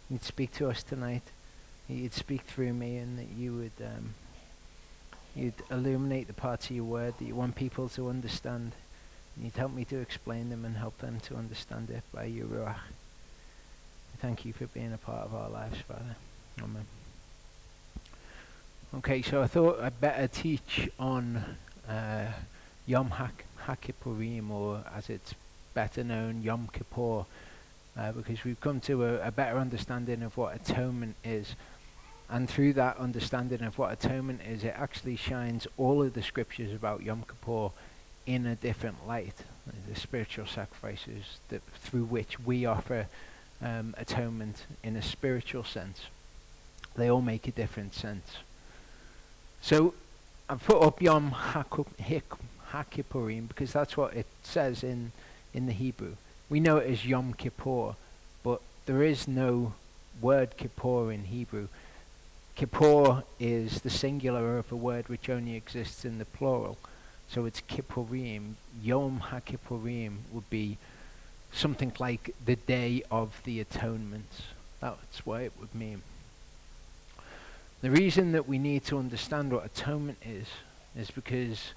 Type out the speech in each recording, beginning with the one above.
you'd speak to us tonight. You'd speak through me, and that you would you'd illuminate the parts of your word that you want people to understand. And you'd help me to explain them and help them to understand it by your Ruach. Thank you for being a part of our lives, Father. Amen. Okay, so I thought I'd better teach on Yom HaKippurim, or as it's better known, Yom Kippur, because we've come to a better understanding of what atonement is. And through that understanding of what atonement is, it actually shines all of the scriptures about Yom Kippur in a different light. The spiritual sacrifices through which we offer atonement in a spiritual sense. They all make a different sense. So I've put up Yom HaKippurim because that's what it says in the Hebrew. We know it as Yom Kippur, but there is no word Kippur in Hebrew. Kippur is the singular of a word which only exists in the plural. So it's Kippurim. Yom HaKippurim would be something like the Day of the Atonement. That's what it would mean. The reason that we need to understand what atonement is because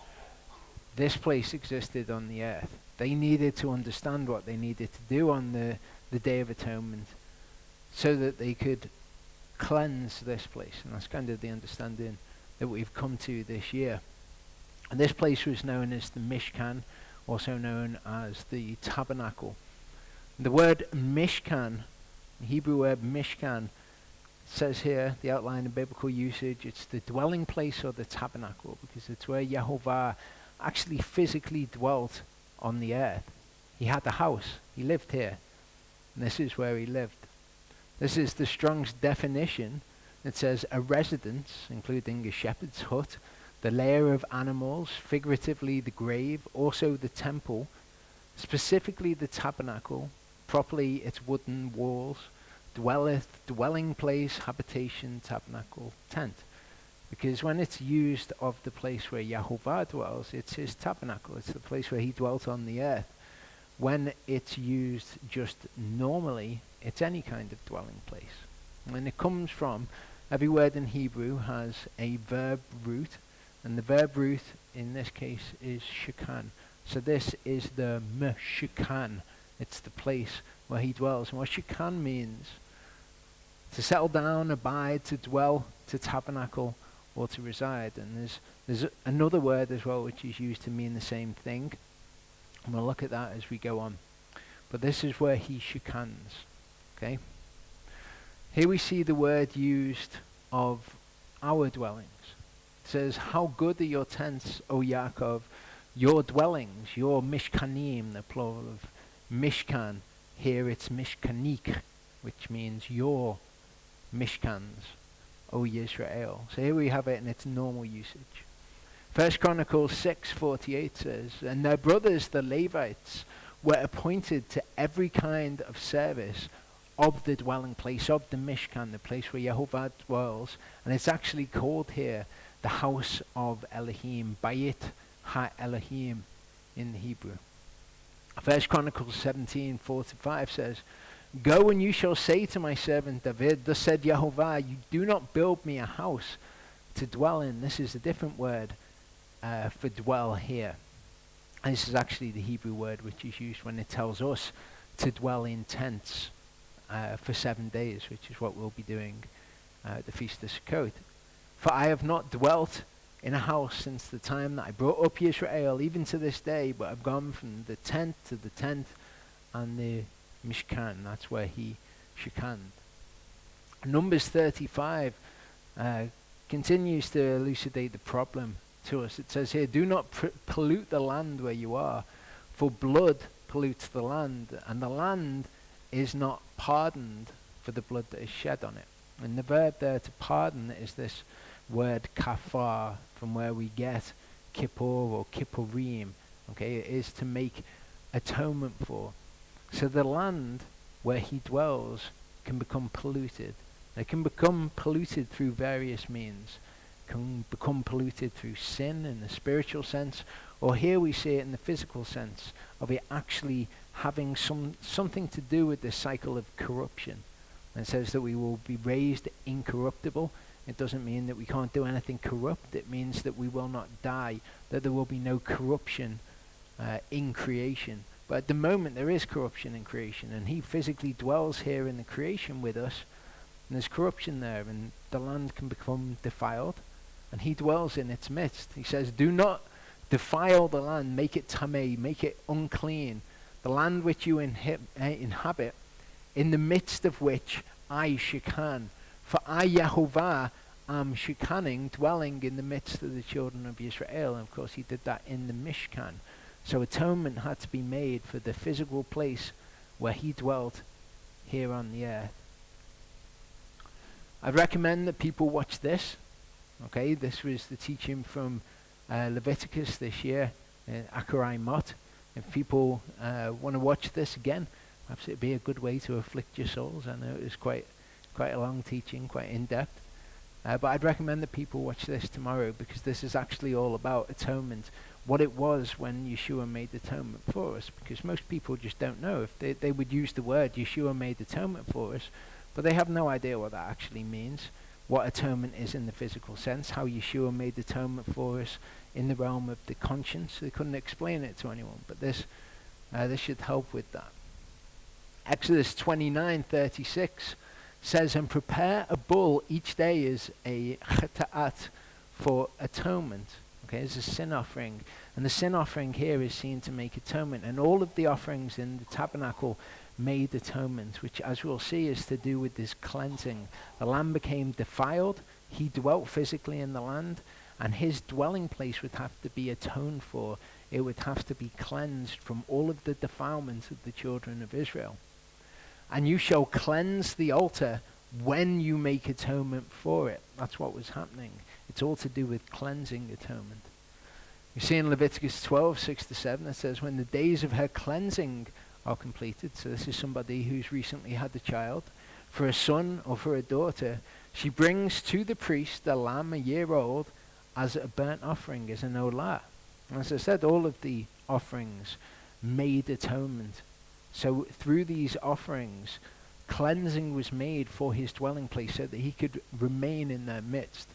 this place existed on the earth. They needed to understand what they needed to do on the Day of Atonement so that they could cleanse this place. And that's kind of the understanding that we've come to this year. And this place was known as the Mishkan, also known as the Tabernacle. The word Mishkan, the Hebrew word Mishkan, says here, the outline of biblical usage, it's the dwelling place or the tabernacle, because it's where Yehovah actually physically dwelt on the earth. He had a house. He lived here. And this is where he lived. This is the Strong's definition. It says a residence, including a shepherd's hut, the lair of animals, figuratively the grave, also the temple, specifically the tabernacle, properly its wooden walls, dwelleth, dwelling place, habitation, tabernacle, tent. Because when it's used of the place where Yehovah dwells, it's his tabernacle. It's the place where he dwelt on the earth. When it's used just normally, it's any kind of dwelling place. When it comes from, every word in Hebrew has a verb root, and the verb root in this case is shekan. So this is the Meshkan. It's the place where he dwells. And what shekan means, to settle down, abide, to dwell, to tabernacle, or to reside. And there's another word as well which is used to mean the same thing. And we'll look at that as we go on. But this is where he shekans. Okay? Here we see the word used of our dwellings. It says, how good are your tents, O Yaakov, your dwellings, your mishkanim, the plural of mishkan. Here it's mishkanik, which means your mishkans, O Yisrael. So here we have it in its normal usage. 1 Chronicles 6:48 says, and their brothers, the Levites, were appointed to every kind of service of the dwelling place, of the Mishkan, the place where Yehovah dwells. And it's actually called here the house of Elohim, Bayit ha-Elohim in the Hebrew. 1 Chronicles 17:4-5 says, go and you shall say to my servant David, thus said Yehovah, you do not build me a house to dwell in. This is a different word for dwell here. And this is actually the Hebrew word which is used when it tells us to dwell in tents for 7 days, which is what we'll be doing at the Feast of Sukkot. For I have not dwelt in a house since the time that I brought up Israel, even to this day, but I've gone from the tent to the tent and the Mishkan. That's where he shekanned. Numbers 35 continues to elucidate the problem to us. It says here, do not pollute the land where you are, for blood pollutes the land, and the land is not pardoned for the blood that is shed on it. And the verb there to pardon is this word kafar, from where we get kippur or kippurim. Okay, it is to make atonement for. So the land where he dwells can become polluted. It can become polluted through various means. It can become polluted through sin in the spiritual sense, or here we see it in the physical sense of it actually having something to do with the cycle of corruption. And it says that we will be raised incorruptible. It doesn't mean that we can't do anything corrupt. It means that we will not die, that there will be no corruption in creation. But at the moment there is corruption in creation, and he physically dwells here in the creation with us, and there's corruption there, and the land can become defiled, and he dwells in its midst. He says, do not defile the land, make it tameh, make it unclean, the land which you inhabit, in the midst of which I shekan. For I, Yehovah, am shekaning, dwelling in the midst of the children of Israel. And of course he did that in the Mishkan. So atonement had to be made for the physical place where he dwelt here on the earth. I'd recommend that people watch this. Okay, this was the teaching from Leviticus this year, Akarai Mot. If people want to watch this again, perhaps it'd be a good way to afflict your souls. I know it was quite a long teaching, quite in-depth. But I'd recommend that people watch this tomorrow, because this is actually all about atonement, what it was when Yeshua made atonement for us, because most people just don't know. If they would use the word Yeshua made atonement for us, but they have no idea what that actually means, what atonement is in the physical sense, how Yeshua made atonement for us in the realm of the conscience. They couldn't explain it to anyone, but this should help with that. Exodus 29:36 says, and prepare a bull each day as a cheta'at for atonement. Okay, it's a sin offering. And the sin offering here is seen to make atonement. And all of the offerings in the tabernacle made atonement, which, as we'll see, is to do with this cleansing. The land became defiled. He dwelt physically in the land, and his dwelling place would have to be atoned for. It would have to be cleansed from all of the defilements of the children of Israel. And you shall cleanse the altar when you make atonement for it. That's what was happening. It's all to do with cleansing atonement. You see in Leviticus 12:6-7, it says, when the days of her cleansing are completed, so this is somebody who's recently had a child, for a son or for a daughter, she brings to the priest a lamb a year old as a burnt offering, as an olah. As I said, all of the offerings made atonement. So through these offerings, cleansing was made for his dwelling place so that he could remain in their midst.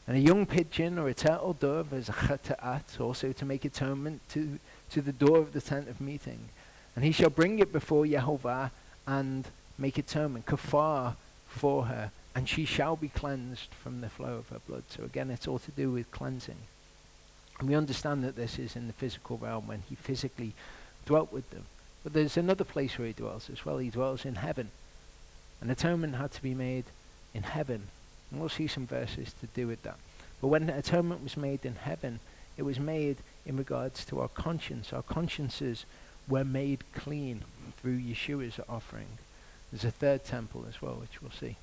And a young pigeon or a turtle dove as a cheta'at, also to make atonement to the door of the tent of meeting. And he shall bring it before Yehovah and make atonement, kafar, for her, and she shall be cleansed from the flow of her blood. So again, it's all to do with cleansing. And we understand that this is in the physical realm when he physically dwelt with them. But there's another place where he dwells as well. He dwells in heaven. And atonement had to be made in heaven. And we'll see some verses to do with that. But when atonement was made in heaven, it was made in regards to our conscience. Our consciences were made clean through Yeshua's offering. There's a third temple as well, which we'll see.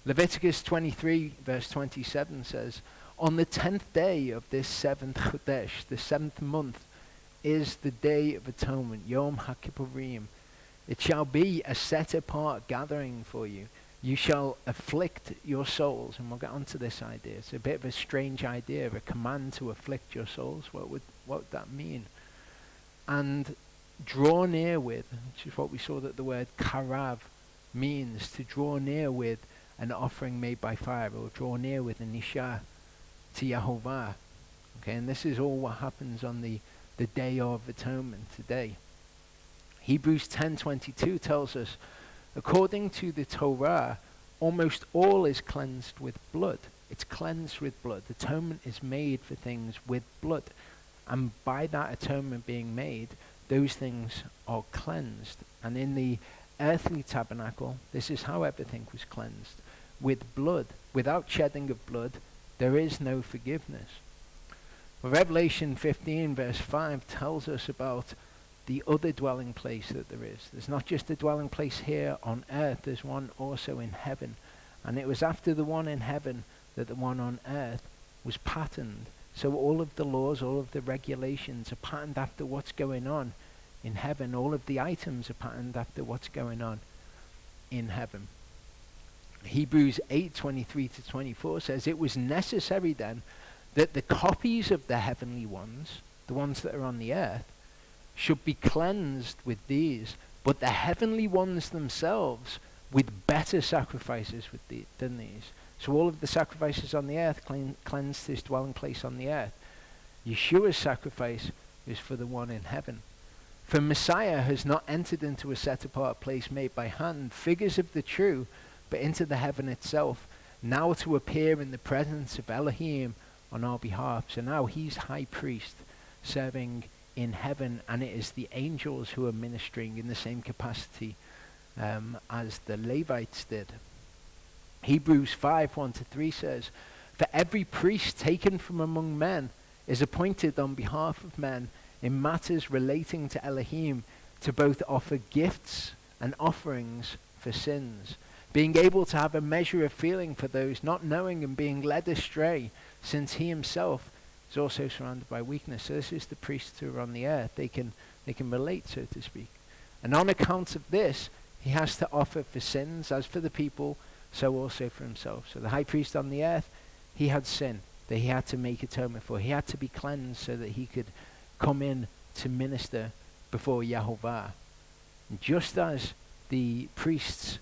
Leviticus 23:27 says, on the 10th day of this 7th Chodesh, the 7th month, is the day of atonement, Yom HaKippurim. It shall be a set-apart gathering for you. You shall afflict your souls. And we'll get onto this idea. It's a bit of a strange idea, a command to afflict your souls. What would that mean? And draw near with, which is what we saw that the word karav means, to draw near with an offering made by fire, or draw near with an isha to Yehovah. Okay, and this is all what happens on the day of atonement today. Hebrews 10:22 tells us, according to the Torah, almost all is cleansed with blood. It's cleansed with blood. Atonement is made for things with blood. And by that atonement being made, those things are cleansed. And in the earthly tabernacle, this is how everything was cleansed. With blood. Without shedding of blood, there is no forgiveness. Well, Revelation 15:5 tells us about the other dwelling place that there is. There's not just a dwelling place here on earth, there's one also in heaven. And it was after the one in heaven that the one on earth was patterned. So all of the laws, all of the regulations are patterned after what's going on in heaven. All of the items are patterned after what's going on in heaven. Hebrews 8:23-24 says, it was necessary then that the copies of the heavenly ones, the ones that are on the earth, should be cleansed with these, but the heavenly ones themselves with better sacrifices than these. So all of the sacrifices on the earth cleansed his dwelling place on the earth. Yeshua's sacrifice is for the one in heaven. For Messiah has not entered into a set-apart place made by hand, figures of the true, but into the heaven itself, now to appear in the presence of Elohim on our behalf. So now he's high priest, serving in heaven, and it is the angels who are ministering in the same capacity as the Levites did. Hebrews 5:1-3 says, "For every priest taken from among men is appointed on behalf of men in matters relating to Elohim, to both offer gifts and offerings for sins, being able to have a measure of feeling for those not knowing and being led astray, since he himself is also surrounded by weakness." So this is the priests who are on the earth. They can relate, so to speak. And on account of this, he has to offer for sins, as for the people, so also for himself. So the high priest on the earth, he had sin that he had to make atonement for. He had to be cleansed so that he could come in to minister before Yahovah. Just as the priests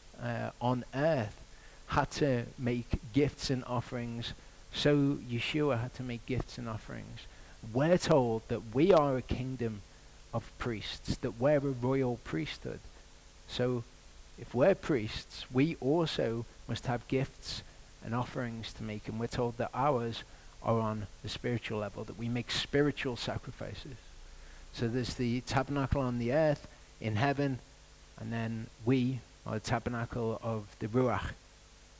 on earth had to make gifts and offerings, so Yeshua had to make gifts and offerings. We're told that we are a kingdom of priests, that we're a royal priesthood. So if we're priests, we also must have gifts and offerings to make, and we're told that ours are on the spiritual level, that we make spiritual sacrifices. So there's the tabernacle on the earth, in heaven, and then we are the tabernacle of the Ruach.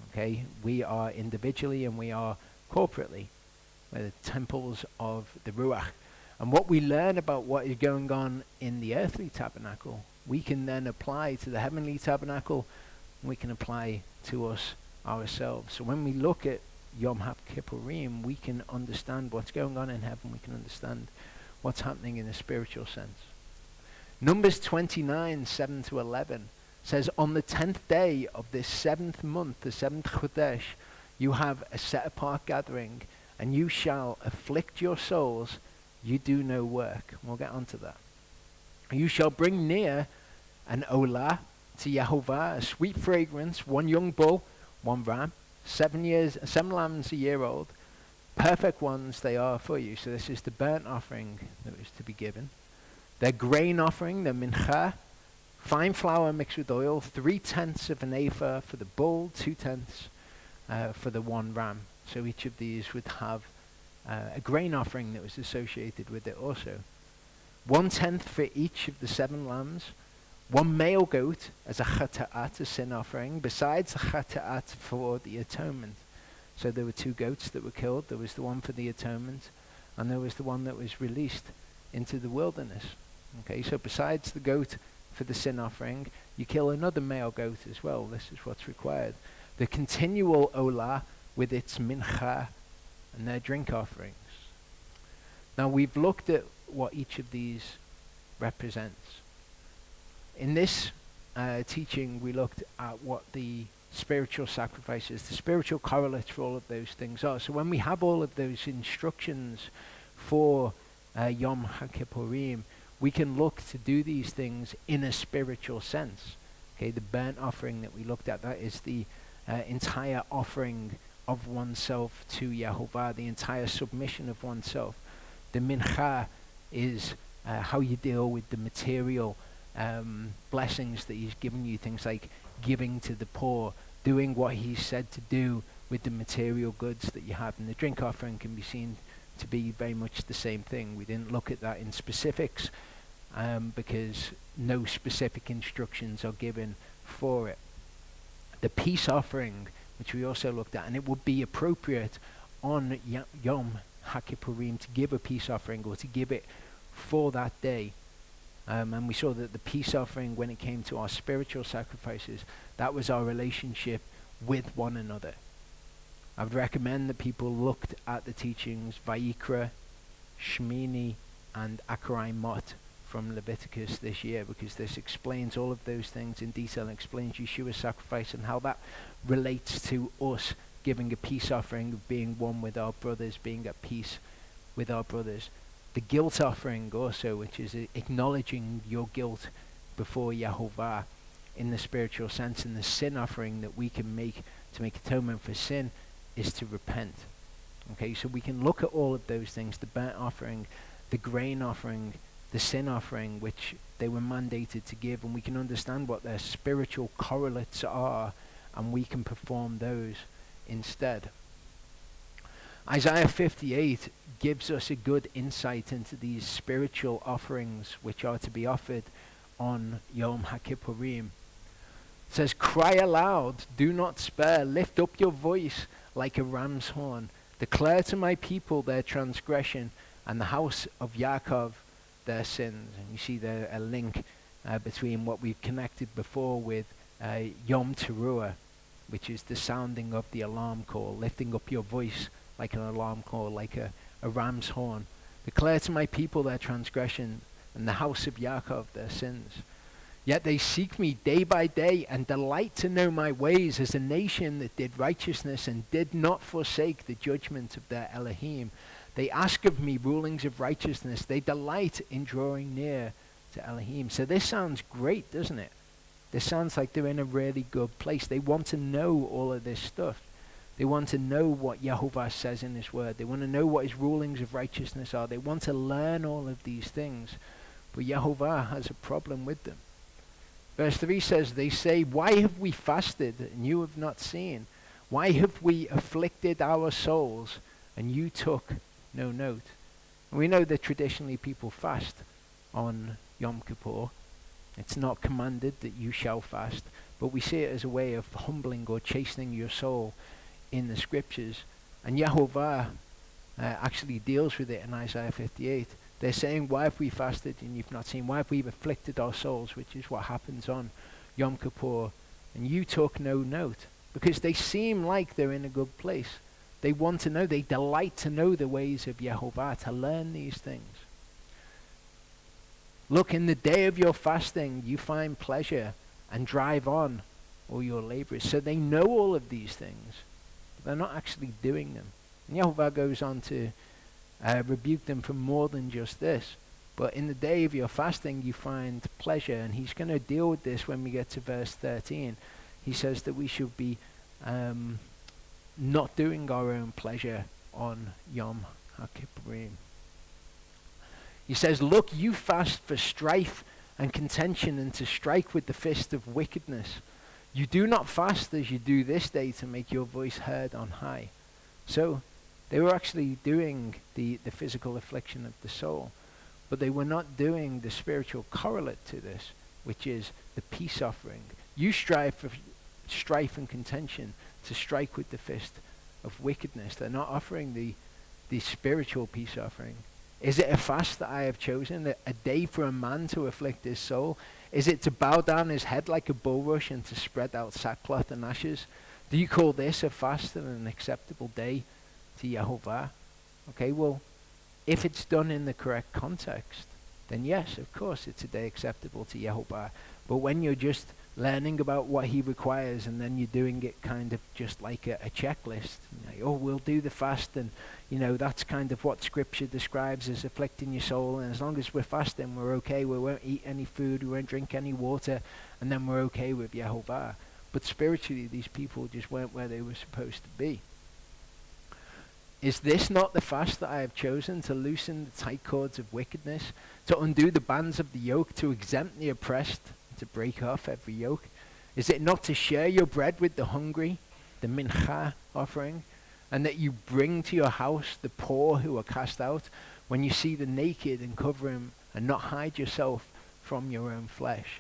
Okay, we are individually and we are corporately. We're the temples of the Ruach. And what we learn about what is going on in the earthly tabernacle, we can then apply to the heavenly tabernacle, and we can apply to us ourselves. So when we look at Yom HaKippurim, we can understand what's going on in heaven. We can understand what's happening in a spiritual sense. Numbers 29:7-11 says, "On the 10th day of this 7th month, the 7th Chodesh, you have a set-apart gathering, and you shall afflict your souls. You do no work." We'll get onto that. "You shall bring near an olah to Yahovah, a sweet fragrance, one young bull, one ram, 7 lambs a year old. Perfect ones they are for you." So this is the burnt offering that was to be given. Their grain offering, the mincha, fine flour mixed with oil, 3/10 of an ephah for the bull, 2/10 for the one ram. So each of these would have a grain offering that was associated with it also. 1/10 for each of the 7 lambs. One male goat as a chata'at, a sin offering, besides the chata'at for the atonement. So there were 2 goats that were killed. There was the one for the atonement, and there was the one that was released into the wilderness. Okay, so besides the goat for the sin offering, you kill another male goat as well. This is what's required. The continual olah with its mincha and their drink offerings. Now we've looked at what each of these represents. In this teaching, we looked at what the spiritual sacrifices, the spiritual correlates for all of those things are. So when we have all of those instructions for Yom HaKippurim, we can look to do these things in a spiritual sense. Okay, the burnt offering that we looked at, that is the entire offering of oneself to Yahovah, the entire submission of oneself. The mincha is how you deal with the material blessings that he's given you, things like giving to the poor, doing what he's said to do with the material goods that you have. And the drink offering can be seen to be very much the same thing. We didn't look at that in specifics because no specific instructions are given for it. The peace offering, which we also looked at, and it would be appropriate on Yom HaKippurim to give a peace offering or to give it for that day. And we saw that the peace offering, when it came to our spiritual sacrifices, that was our relationship with one another. I would recommend that people looked at the teachings Vayikra, Shmini, and Akarai Mot from Leviticus this year, because this explains all of those things in detail and explains Yeshua's sacrifice and how that relates to us giving a peace offering, of being one with our brothers, being at peace with our brothers. The guilt offering also, which is acknowledging your guilt before Yahovah. in the spiritual sense, and the sin offering that we can make to make atonement for sin is to repent. Okay, so we can look at all of those things, the burnt offering, the grain offering, the sin offering, which they were mandated to give, and we can understand what their spiritual correlates are, and we can perform those instead. Isaiah 58 gives us a good insight into these spiritual offerings which are to be offered on Yom HaKippurim. It says, "Cry aloud, do not spare, lift up your voice like a ram's horn. Declare to my people their transgression, and the house of Yaakov their sins." And you see there a link between what we've connected before with Yom Teruah, which is the sounding of the alarm call, lifting up your voice like an alarm call, like a ram's horn. "Declare to my people their transgression, and the house of Yaakov their sins. Yet they seek me day by day and delight to know my ways, as a nation that did righteousness and did not forsake the judgment of their Elohim. They ask of me rulings of righteousness. They delight in drawing near to Elohim." So this sounds great, doesn't it? This sounds like they're in a really good place. They want to know all of this stuff. They want to know what Yehovah says in his word. They want to know what his rulings of righteousness are. They want to learn all of these things. But Yehovah has a problem with them. Verse 3 says, they say, "Why have we fasted and you have not seen? Why have we afflicted our souls and you took no note?" And we know that traditionally people fast on Yom Kippur. It's not commanded that you shall fast, but we see it as a way of humbling or chastening your soul in the scriptures. And Yehovah actually deals with it in Isaiah 58. They're saying, "Why have we fasted and you've not seen? Why have we afflicted our souls?" Which is what happens on Yom Kippur. "And you took no note." Because they seem like they're in a good place. They want to know, they delight to know the ways of Yehovah, to learn these things. "Look, in the day of your fasting, you find pleasure and drive on all your labors." So they know all of these things, but they're not actually doing them. And Yehovah goes on to rebuke them for more than just this. But in the day of your fasting, you find pleasure. And he's going to deal with this when we get to verse 13. He says that we should be not doing our own pleasure on Yom HaKippurim. He says, "Look, you fast for strife and contention and to strike with the fist of wickedness. You do not fast as you do this day to make your voice heard on high." So they were actually doing the physical affliction of the soul, but they were not doing the spiritual correlate to this, which is the peace offering. You strive for strife and contention to strike with the fist of wickedness. They're not offering the spiritual peace offering. Is it a fast that I have chosen, a day for a man to afflict his soul? Is it to bow down his head like a bulrush and to spread out sackcloth and ashes? Do you call this a fast and an acceptable day to Yehovah? Okay, well, if it's done in the correct context, then yes, of course, it's a day acceptable to Yehovah. But when you're just learning about what he requires and then you're doing it kind of just like a checklist, like, oh, we'll do the fast, and that's kind of what scripture describes as afflicting your soul, and as long as we're fasting, we're okay. We won't eat any food, we won't drink any water, and then we're okay with Yehovah. But spiritually, these people just weren't where they were supposed to be. "Is this not the fast that I have chosen, to loosen the tight cords of wickedness, to undo the bands of the yoke, to exempt the oppressed, and to break off every yoke? Is it not to share your bread with the hungry, the mincha offering, and that you bring to your house the poor who are cast out, when you see the naked and cover him, and not hide yourself from your own flesh?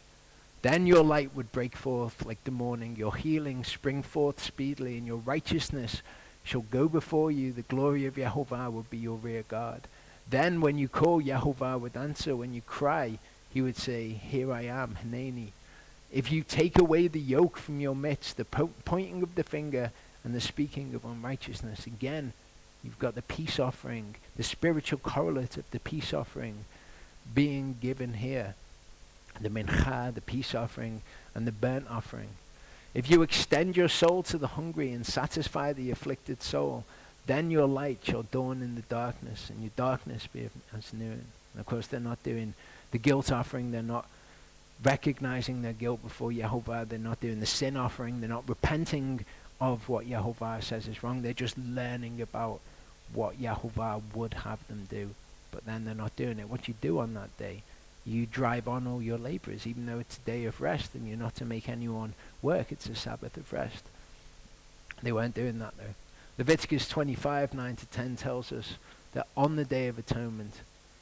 Then your light would break forth like the morning, your healing spring forth speedily, and your righteousness shall go before you. The glory of Yehovah will be your rear guard. Then when you call, Yehovah would answer. When you cry, he would say, here I am, Hanani. If you take away the yoke from your midst, the pointing of the finger and the speaking of unrighteousness," again, you've got the peace offering, the spiritual correlate of the peace offering being given here. The mincha, the peace offering, and the burnt offering. "If you extend your soul to the hungry and satisfy the afflicted soul, then your light shall dawn in the darkness, and your darkness be as noon." And of course, they're not doing the guilt offering. They're not recognizing their guilt before Yehovah. They're not doing the sin offering. They're not repenting of what Yehovah says is wrong. They're just learning about what Yehovah would have them do, but then they're not doing it. What you do on that day, you drive on all your labors, even though it's a day of rest and you're not to make anyone work. It's a Sabbath of rest. They weren't doing that though. Leviticus 25:9-10 tells us that on the Day of Atonement,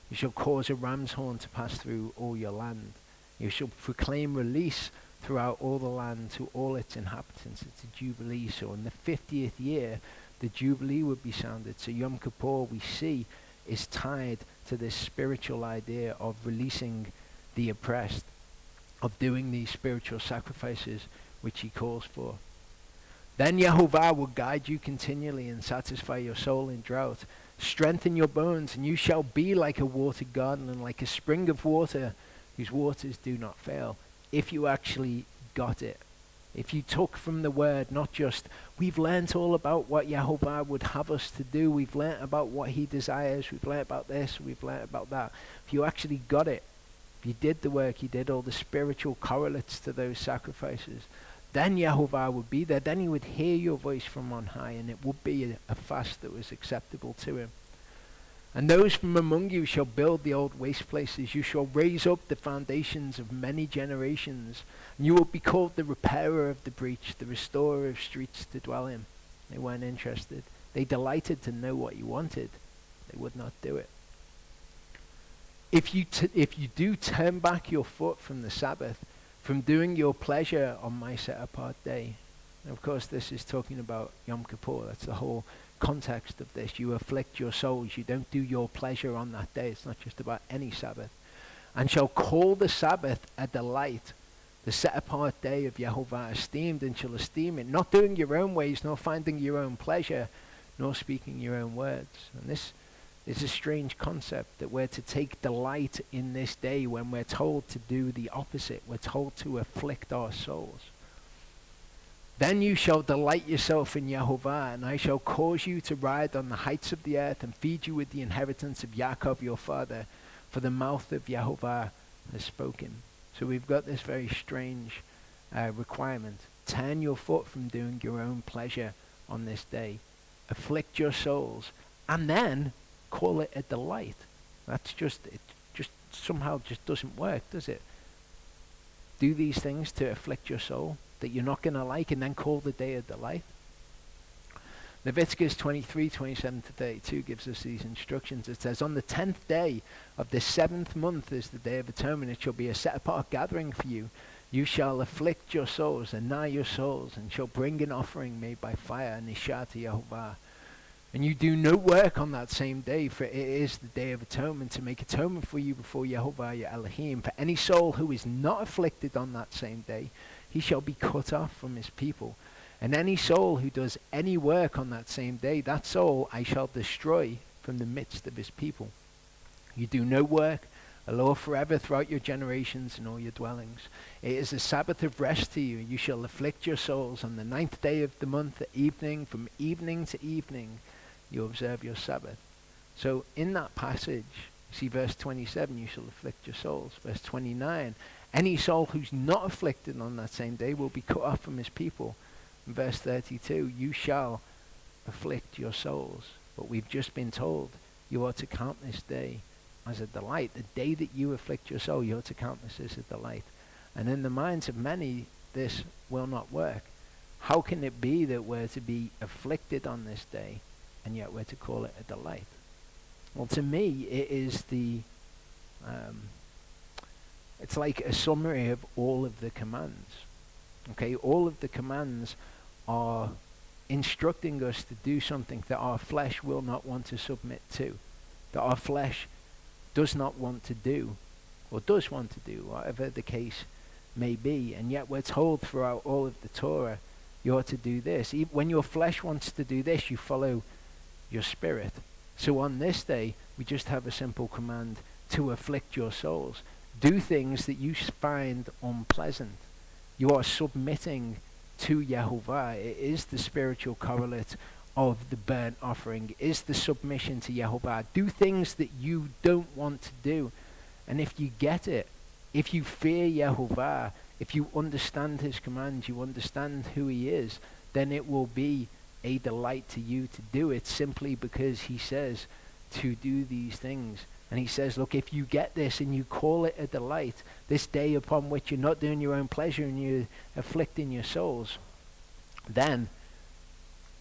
you shall cause a ram's horn to pass through all your land. You shall proclaim release throughout all the land to all its inhabitants. It's a jubilee. So in the 50th year, the jubilee would be sounded. So Yom Kippur, we see, is tied to this spiritual idea of releasing the oppressed, of doing these spiritual sacrifices which he calls for. Then Yehovah will guide you continually and satisfy your soul in drought, strengthen your bones, and you shall be like a watered garden and like a spring of water whose waters do not fail. If you actually got it, if you took from the word, not just, we've learnt all about what Yehovah would have us to do, we've learnt about what he desires, we've learnt about this, we've learnt about that. If you actually got it, if you did the work, you did all the spiritual correlates to those sacrifices, then Yehovah would be there. Then he would hear your voice from on high, and it would be a fast that was acceptable to him. And those from among you shall build the old waste places. You shall raise up the foundations of many generations. And you will be called the repairer of the breach, the restorer of streets to dwell in. They weren't interested. They delighted to know what you wanted. They would not do it. If you do turn back your foot from the Sabbath, from doing your pleasure on my set-apart day. And of course, this is talking about Yom Kippur. That's the whole context of this. You afflict your souls. You don't do your pleasure on that day. It's not just about any Sabbath. And shall call the Sabbath a delight, the set-apart day of Yehovah esteemed, and shall esteem it, not doing your own ways, nor finding your own pleasure, nor speaking your own words. And this is a strange concept, that we're to take delight in this day when we're told to do the opposite. We're told to afflict our souls. Then you shall delight yourself in Yehovah, and I shall cause you to ride on the heights of the earth and feed you with the inheritance of Yaakov your father, for the mouth of Yehovah has spoken. So we've got this very strange requirement. Turn your foot from doing your own pleasure on this day. Afflict your souls, and then call it a delight. That's just, it just somehow just doesn't work, does it? Do these things to afflict your soul that you're not going to like, and then call the day a delight. Leviticus 23:27-32 gives us these instructions. It says, on the 10th day of the 7th month is the Day of Atonement. It shall be a set-apart gathering for you. You shall afflict your souls and gnaw your souls, and shall bring an offering made by fire, and Nisha to Yehovah. And you do no work on that same day, for it is the Day of Atonement, to make atonement for you before Yehovah your Elohim. For any soul who is not afflicted on that same day, he shall be cut off from his people. And any soul who does any work on that same day, that soul I shall destroy from the midst of his people. You do no work, a law forever throughout your generations and all your dwellings. It is a Sabbath of rest to you. You shall afflict your souls on the 9th day of the month at evening, from evening to evening. You observe your Sabbath. So in that passage, you see verse 27, you shall afflict your souls. Verse 29, any soul who's not afflicted on that same day will be cut off from his people. In verse 32, you shall afflict your souls. But we've just been told you are to count this day as a delight. The day that you afflict your soul, you are to count this as a delight. And in the minds of many, this will not work. How can it be that we're to be afflicted on this day, and yet we're to call it a delight? Well, to me, it is it's like a summary of all of the commands. Okay, all of the commands are instructing us to do something that our flesh will not want to submit to, that our flesh does not want to do, or does want to do, whatever the case may be. And yet we're told throughout all of the Torah, you are to do this. Even when your flesh wants to do this, you follow your spirit. So on this day, we just have a simple command to afflict your souls. Do things that you find unpleasant. You are submitting to Yehovah. It is the spiritual correlate of the burnt offering. It is the submission to Yehovah. Do things that you don't want to do. And if you get it, If you fear Yehovah, if you understand his commands, you understand who he is, then it will be a delight to you to do it, simply because he says to do these things. And he says, look, if you get this and you call it a delight, this day upon which you're not doing your own pleasure and you're afflicting your souls, then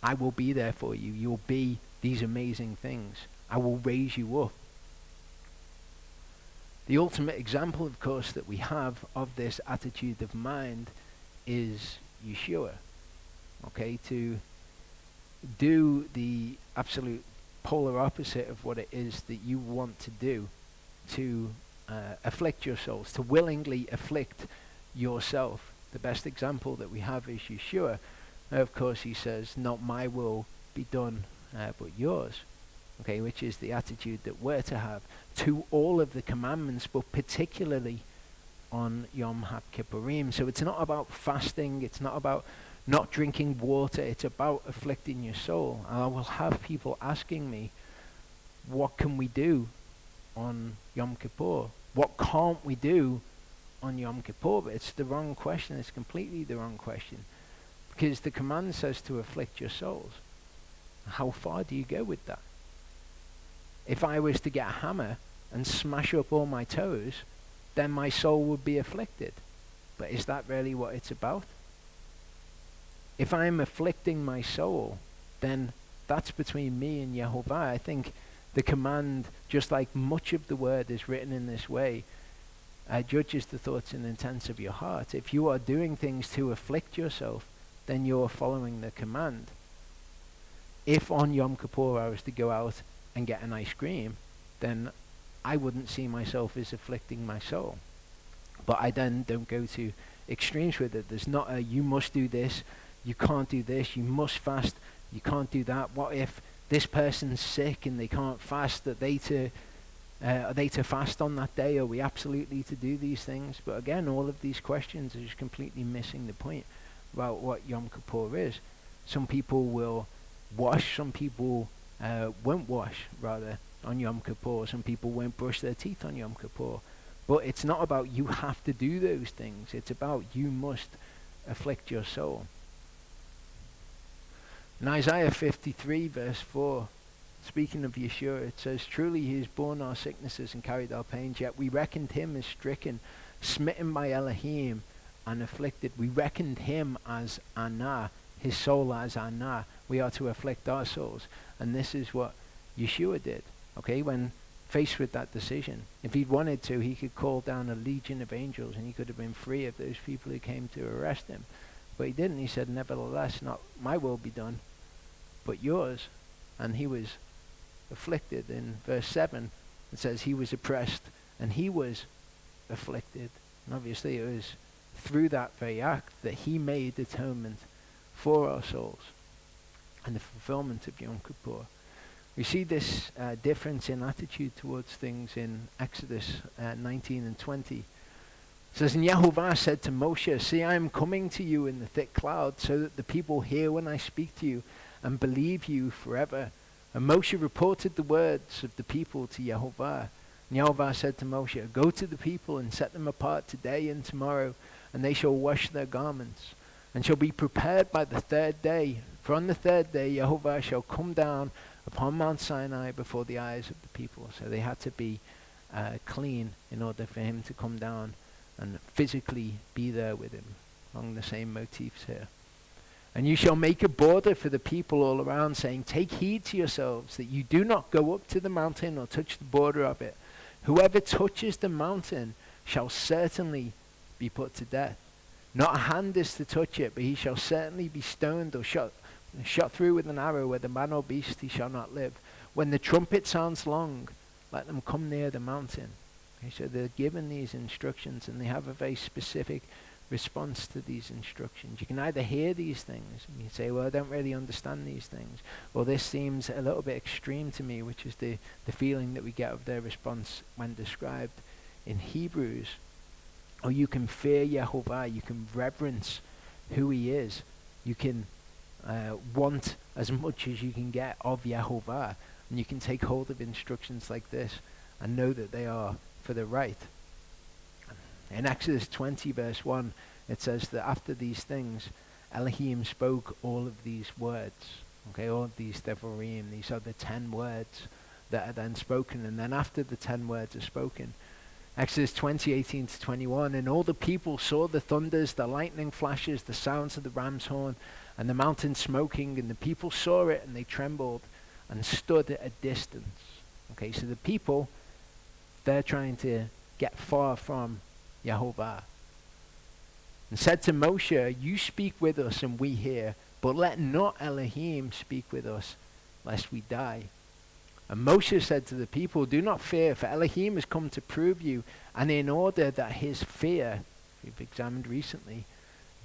I will be there for you. You'll be these amazing things. I will raise you up. The ultimate example, of course, that we have of this attitude of mind is Yeshua. Okay, to do the absolute polar opposite of what it is that you want to do, to afflict your souls, to willingly afflict yourself. The best example that we have is Yeshua. Of course, he says, not my will be done, but yours. Okay, which is the attitude that we're to have to all of the commandments, but particularly on Yom HaKippurim. So it's not about fasting, it's not about not drinking water, it's about afflicting your soul. And I will have people asking me, what can we do on Yom Kippur? What can't we do on Yom Kippur? But it's the wrong question, it's completely the wrong question. Because the command says to afflict your souls. How far do you go with that? If I was to get a hammer and smash up all my toes, then my soul would be afflicted. But is that really what it's about? If I'm afflicting my soul, then that's between me and Yehovah. I think the command, just like much of the word is written in this way, judges the thoughts and intents of your heart. If you are doing things to afflict yourself, then you're following the command. If on Yom Kippur I was to go out and get an ice cream, then I wouldn't see myself as afflicting my soul. But I then don't go to extremes with it. There's not a, you must do this, you can't do this, you must fast, you can't do that. What if this person's sick and they can't fast? Are they to fast on that day? Are we absolutely to do these things? But again, all of these questions are just completely missing the point about what Yom Kippur is. Some people will wash, some people won't wash, rather, on Yom Kippur. Some people won't brush their teeth on Yom Kippur. But it's not about you have to do those things. It's about you must afflict your soul. In Isaiah 53 verse 4, speaking of Yeshua, it says, truly he has borne our sicknesses and carried our pains, yet we reckoned him as stricken, smitten by Elohim, and afflicted. We reckoned him as Anah, his soul as Anah. We are to afflict our souls. And this is what Yeshua did. Okay, when faced with that decision, if he'd wanted to, he could call down a legion of angels and he could have been free of those people who came to arrest him. But he didn't. He said, nevertheless, not my will be done, but yours. And he was afflicted. In verse 7, it says he was oppressed and he was afflicted. And obviously it was through that very act that he made atonement for our souls and the fulfillment of Yom Kippur. We see this difference in attitude towards things in Exodus 19 and 20. It says, and Yehovah said to Moshe, see, I am coming to you in the thick cloud, so that the people hear when I speak to you and believe you forever. And Moshe reported the words of the people to Yehovah. And Yehovah said to Moshe, go to the people and set them apart today and tomorrow, and they shall wash their garments, and shall be prepared by the third day. For on the third day Yehovah shall come down upon Mount Sinai before the eyes of the people. So they had to be clean in order for him to come down and physically be there with him, along the same motifs here. And you shall make a border for the people all around, saying, take heed to yourselves that you do not go up to the mountain or touch the border of it. Whoever touches the mountain shall certainly be put to death. Not a hand is to touch it, but he shall certainly be stoned or shot through with an arrow, whether man or beast he shall not live. When the trumpet sounds long, let them come near the mountain. Okay, so they're given these instructions and they have a very specific response to these instructions. You can either hear these things and you say, well, I don't really understand these things, or this seems a little bit extreme to me, which is the feeling that we get of their response when described in Hebrews. Or you can fear Yehovah, you can reverence who he is, you can want as much as you can get of Yehovah, and you can take hold of instructions like this and know that they are for the right. In Exodus 20 verse 1, it says that after these things, Elohim spoke all of these words. Okay, all of these devarim, these are the 10 words that are then spoken. And then after the 10 words are spoken, Exodus 20:18 to 21, and all the people saw the thunders, the lightning flashes, the sounds of the ram's horn, and the mountain smoking, and the people saw it, and they trembled and stood at a distance. Okay, so the people, they're trying to get far from Yehovah. And said to Moshe, you speak with us and we hear, but let not Elohim speak with us, lest we die. And Moshe said to the people, do not fear, for Elohim has come to prove you, and in order that his fear, we've examined recently,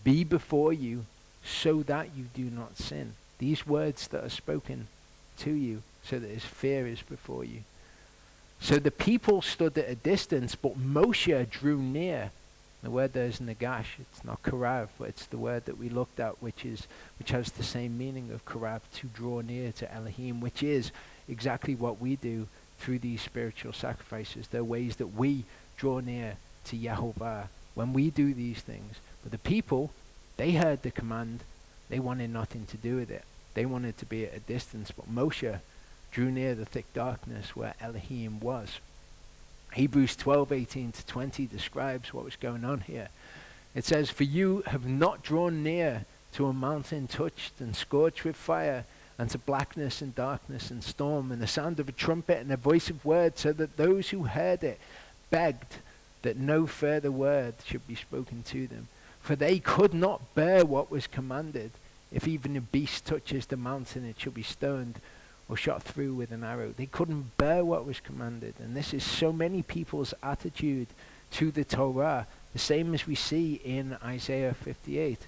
be before you, so that you do not sin. These words that are spoken to you, so that his fear is before you. So the people stood at a distance, but Moshe drew near. The word there is nagash. It's not karav, but it's the word that we looked at, which has the same meaning of karav, to draw near to Elohim, which is exactly what we do through these spiritual sacrifices. They're ways that we draw near to Yehovah when we do these things. But the people, they heard the command. They wanted nothing to do with it. They wanted to be at a distance. But Moshe drew near the thick darkness where Elohim was. Hebrews 12:18 to 20 describes what was going on here. It says, for you have not drawn near to a mountain touched and scorched with fire, and to blackness and darkness and storm, and the sound of a trumpet and a voice of words, so that those who heard it begged that no further word should be spoken to them. For they could not bear what was commanded. If even a beast touches the mountain, it shall be stoned or shot through with an arrow. They couldn't bear what was commanded. And this is so many people's attitude to the Torah, the same as we see in Isaiah 58.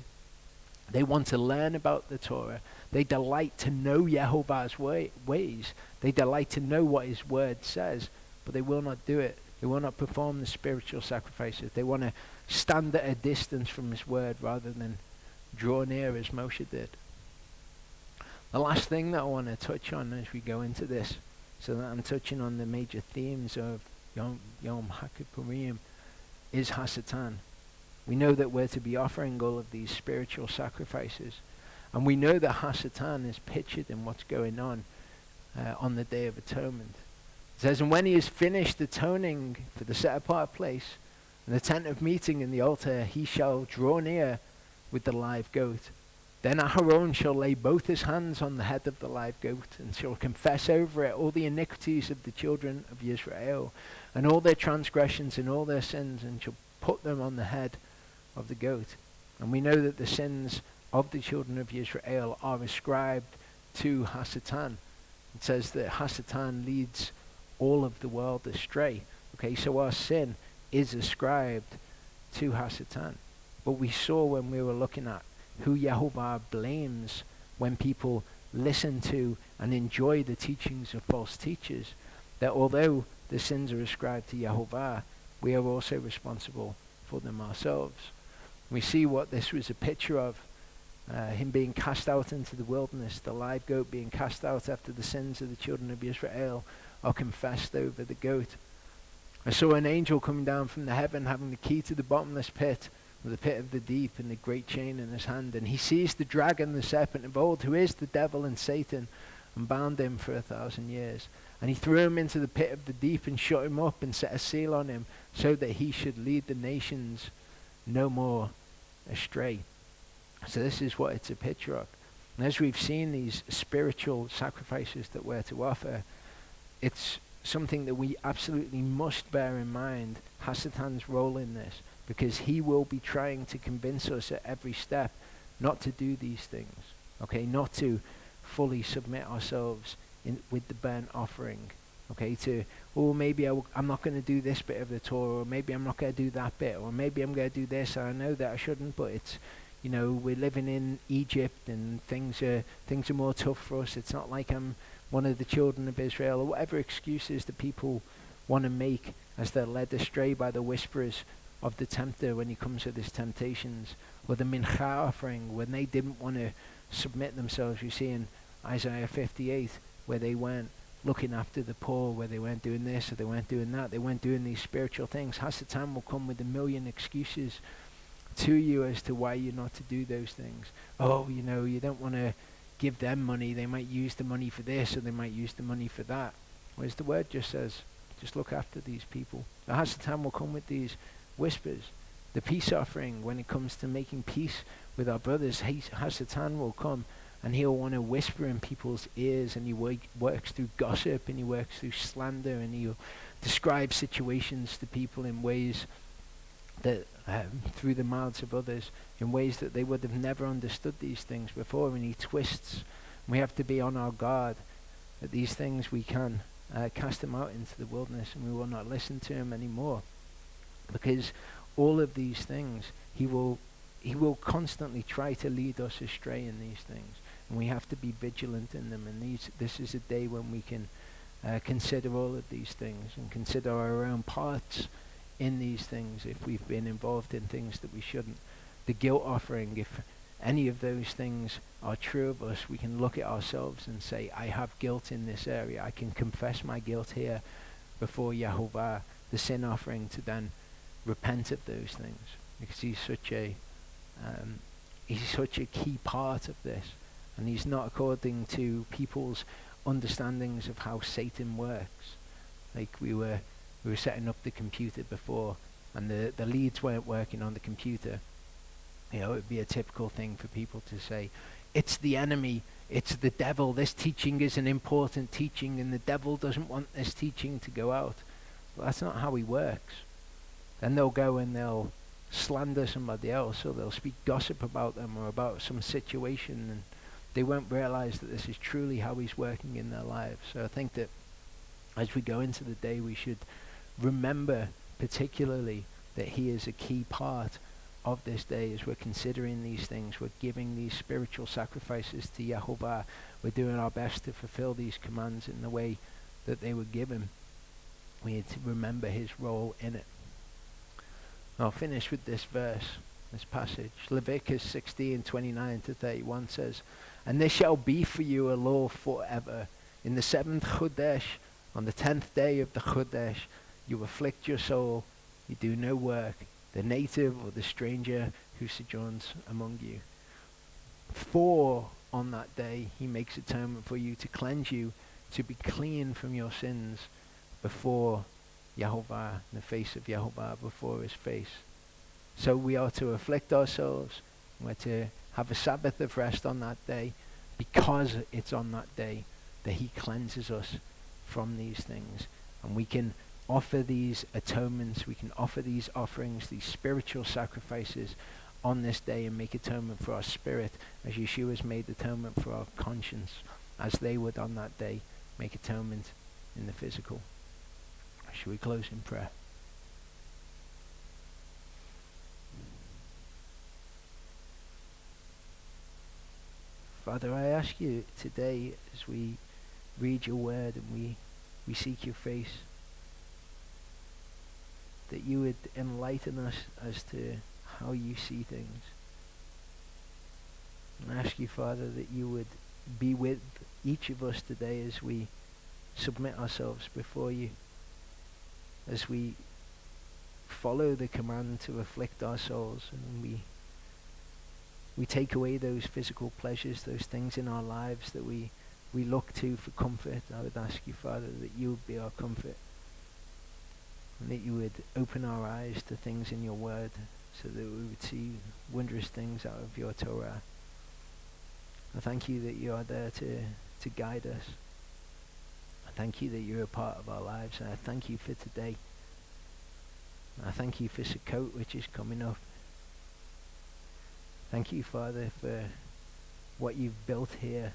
They want to learn about the Torah. They delight to know Yehovah's ways. They delight to know what his word says, but they will not do it. They will not perform the spiritual sacrifices. They want to stand at a distance from his word rather than draw near as Moshe did. The last thing that I want to touch on as we go into this, so that I'm touching on the major themes of Yom HaKippurim, is Hasatan. We know that we're to be offering all of these spiritual sacrifices. And we know that Hasatan is pictured in what's going on the Day of Atonement. It says, and when he has finished atoning for the set-apart place, and the tent of meeting and the altar, he shall draw near with the live goat. Then Aharon shall lay both his hands on the head of the live goat, and shall confess over it all the iniquities of the children of Israel, and all their transgressions and all their sins, and shall put them on the head of the goat. And we know that the sins of the children of Israel are ascribed to Hasatan. It says that Hasatan leads all of the world astray. Okay, so our sin is ascribed to Hasatan. But we saw when we were looking at who Yehovah blames when people listen to and enjoy the teachings of false teachers, that although the sins are ascribed to Yehovah, we are also responsible for them ourselves. We see what this was a picture of, him being cast out into the wilderness, the live goat being cast out after the sins of the children of Israel are confessed over the goat. I saw an angel coming down from the heaven having the key to the bottomless pit, with the pit of the deep and the great chain in his hand. And he seized the dragon, the serpent of old, who is the devil and Satan, and bound him for 1,000 years. And he threw him into the pit of the deep and shut him up and set a seal on him, so that he should lead the nations no more astray. So this is what it's a picture of. And as we've seen these spiritual sacrifices that we're to offer, it's something that we absolutely must bear in mind, Hasatan's role in this, because he will be trying to convince us at every step not to do these things, okay, not to fully submit ourselves with the burnt offering, okay, to, oh, maybe I'm not going to do this bit of the Torah, or maybe I'm not going to do that bit, or maybe I'm going to do this, and I know that I shouldn't, but it's, you know, we're living in Egypt and things are more tough for us. It's not like I'm one of the children of Israel, or whatever excuses the people want to make as they're led astray by the whisperers of the tempter when he comes with his temptations, or the mincha offering when they didn't want to submit themselves. You see in Isaiah 58 where they weren't looking after the poor, where they weren't doing this or they weren't doing that, they weren't doing these spiritual things. Hasatan will come with a million excuses to you as to why you're not to do those things. Oh, you don't want to give them money. They might use the money for this, or they might use the money for that. Whereas the word just says, just look after these people. The Hasatan will come with these whispers. The peace offering, when it comes to making peace with our brothers, Hasatan will come and he'll want to whisper in people's ears, and he works through gossip, and he works through slander, and he'll describe situations to people in ways that through the mouths of others, in ways that they would have never understood these things before, and he twists. We have to be on our guard that these things we can cast him out into the wilderness, and we will not listen to him anymore, because all of these things he will constantly try to lead us astray in these things, and we have to be vigilant in them. And this is a day when we can consider all of these things and consider our own parts in these things, if we've been involved in things that we shouldn't. The guilt offering, if any of those things are true of us, we can look at ourselves and say, I have guilt in this area. I can confess my guilt here before Yahovah. The sin offering, to then repent of those things, because he's such a key part of this, and he's not according to people's understandings of how Satan works. Like we were setting up the computer before, and the leads weren't working on the computer. It would be a typical thing for people to say, it's the enemy, it's the devil, this teaching is an important teaching, and the devil doesn't want this teaching to go out. Well, that's not how he works. Then they'll go and they'll slander somebody else, or they'll speak gossip about them or about some situation, and they won't realize that this is truly how he's working in their lives. So I think that as we go into the day, we should remember particularly that he is a key part of this day. As we're considering these things, we're giving these spiritual sacrifices to Yahovah, we're doing our best to fulfill these commands in the way that they were given. We need to remember his role in it. I'll finish with this verse, this passage. Leviticus 16:29-31 says, and this shall be for you a law forever. In the 7th Chodesh, on the 10th day of the Chodesh, you afflict your soul, you do no work, the native or the stranger who sojourns among you. For on that day he makes atonement for you, to cleanse you, to be clean from your sins before Yahovah, in the face of Yahovah, before his face. So we are to afflict ourselves, we're to have a Sabbath of rest on that day, because it's on that day that he cleanses us from these things. And we can offer these atonements, we can offer these offerings, these spiritual sacrifices on this day, and make atonement for our spirit, as Yeshua's made atonement for our conscience, as they would on that day make atonement in the physical. Shall we close in prayer? Father, I ask you today, as we read your word and we seek your face, that you would enlighten us as to how you see things. And I ask you, Father, that you would be with each of us today as we submit ourselves before you, as we follow the command to afflict our souls, and we take away those physical pleasures, those things in our lives that we look to for comfort. I would ask you, Father, that you would be our comfort, and that you would open our eyes to things in your word, so that we would see wondrous things out of your Torah. I thank you that you are there to guide us. I thank you that you're a part of our lives, and I thank you for today. I thank you for Sukkot, which is coming up. Thank you, Father, for what you've built here.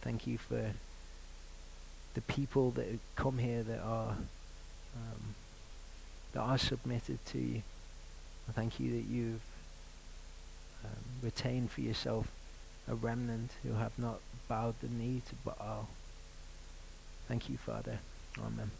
Thank you for the people that come here that are submitted to you. I thank you that you've retained for yourself a remnant who have not bowed the knee to Baal. Thank you, Father. Amen.